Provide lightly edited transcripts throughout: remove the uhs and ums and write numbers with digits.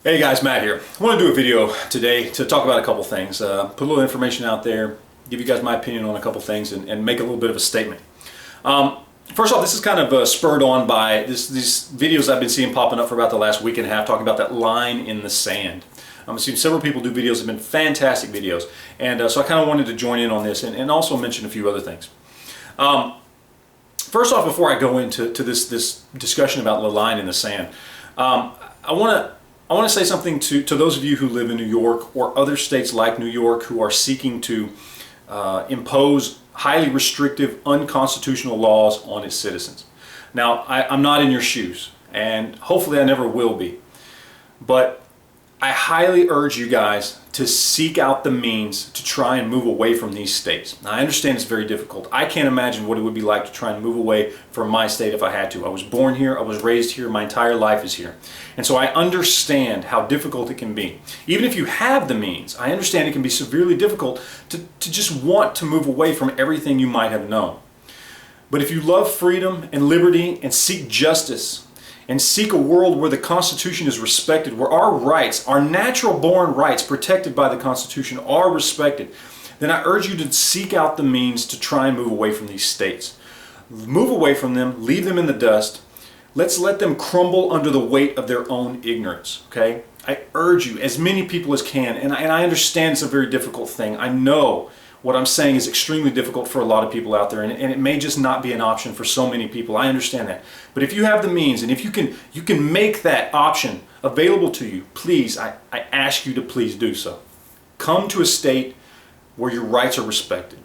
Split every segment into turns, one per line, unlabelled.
Hey guys, Matt here. I want to do a video today to talk about a couple things, put a little information out there, give you guys my opinion on a couple things, and make a little bit of a statement. First off, this is kind of spurred on by these videos I've been seeing popping up for about the last week and a half, talking about that line in the sand. I've seen several people do videos, have been fantastic videos, and so I kind of wanted to join in on this and also mention a few other things. First off, before I go into this discussion about the line in the sand, I want to say something to those of you who live in New York or other states like New York who are seeking to impose highly restrictive, unconstitutional laws on its citizens. Now, I'm not in your shoes, and hopefully I never will be, but I highly urge you guys to seek out the means to try and move away from these states. Now, I understand it's very difficult. I can't imagine what it would be like to try and move away from my state if I had to. I was born here, I was raised here, my entire life is here. And so I understand how difficult it can be. Even if you have the means, I understand it can be severely difficult to just want to move away from everything you might have known. But if you love freedom and liberty and seek justice, and seek a world where the Constitution is respected, where our rights, our natural born rights protected by the Constitution are respected, then I urge you to seek out the means to try and move away from these states. Move away from them, leave them in the dust. Let's let them crumble under the weight of their own ignorance, okay? I urge you, as many people as can, and I understand it's a very difficult thing. I know what I'm saying is extremely difficult for a lot of people out there, and it may just not be an option for so many people. I understand that. But if you have the means, and if you can make that option available to you, please, I ask you to please do so. Come to a state where your rights are respected.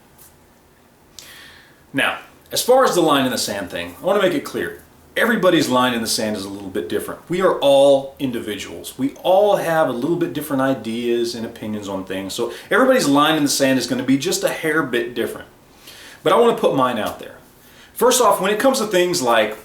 Now, as far as the line in the sand thing, I want to make it clear. Everybody's line in the sand is a little bit different. We are all individuals. We all have a little bit different ideas and opinions on things. So everybody's line in the sand is going to be just a hair bit different. But I want to put mine out there. First off, when it comes to things like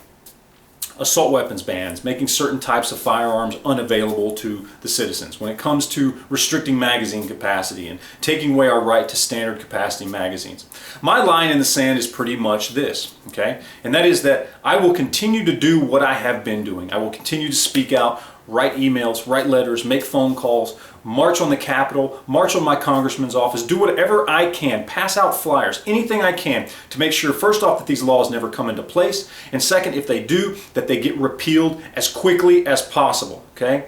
assault weapons bans, making certain types of firearms unavailable to the citizens, when it comes to restricting magazine capacity and taking away our right to standard capacity magazines, my line in the sand is pretty much this, okay? And that is that I will continue to do what I have been doing. I will continue to speak out, write emails, write letters, make phone calls, march on the Capitol, march on my congressman's office, do whatever I can, pass out flyers, anything I can to make sure, first off, that these laws never come into place, and second, if they do, that they get repealed as quickly as possible, okay?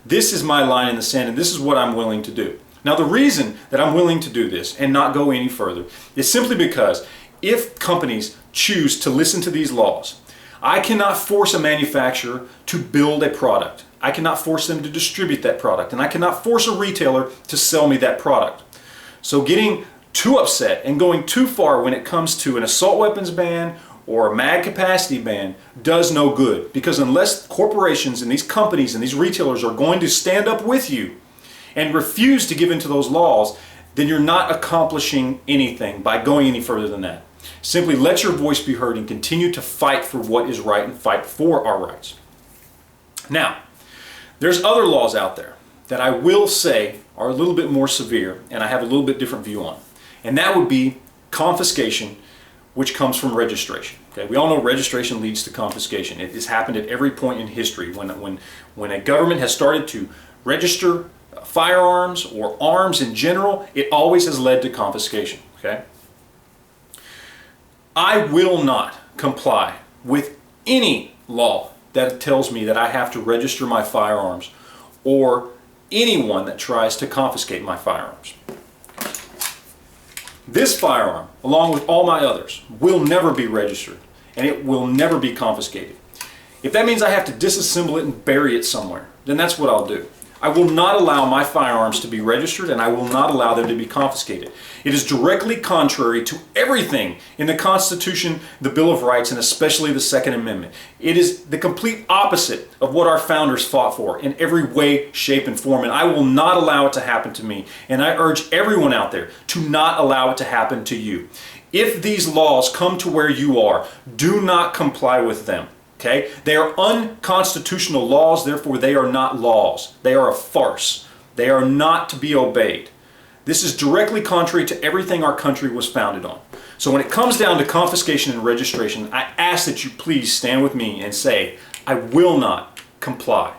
This is my line in the sand, and this is what I'm willing to do. Now, the reason that I'm willing to do this and not go any further is simply because if companies choose to listen to these laws, I cannot force a manufacturer to build a product. I cannot force them to distribute that product, and I cannot force a retailer to sell me that product. So getting too upset and going too far when it comes to an assault weapons ban or a mag capacity ban does no good, because unless corporations and these companies and these retailers are going to stand up with you and refuse to give in to those laws, then you're not accomplishing anything by going any further than that. Simply let your voice be heard and continue to fight for what is right and fight for our rights. Now, there's other laws out there that I will say are a little bit more severe and I have a little bit different view on. And that would be confiscation, which comes from registration. Okay? We all know registration leads to confiscation. It has happened at every point in history. When a government has started to register firearms or arms in general, it always has led to confiscation. Okay? I will not comply with any law that tells me that I have to register my firearms or anyone that tries to confiscate my firearms. This firearm, along with all my others, will never be registered and it will never be confiscated. If that means I have to disassemble it and bury it somewhere, then that's what I'll do. I will not allow my firearms to be registered, and I will not allow them to be confiscated. It is directly contrary to everything in the Constitution, the Bill of Rights, and especially the Second Amendment. It is the complete opposite of what our founders fought for in every way, shape, and form, and I will not allow it to happen to me. And I urge everyone out there to not allow it to happen to you. If these laws come to where you are, do not comply with them. Okay? They are unconstitutional laws, therefore they are not laws. They are a farce. They are not to be obeyed. This is directly contrary to everything our country was founded on. So when it comes down to confiscation and registration, I ask that you please stand with me and say, I will not comply.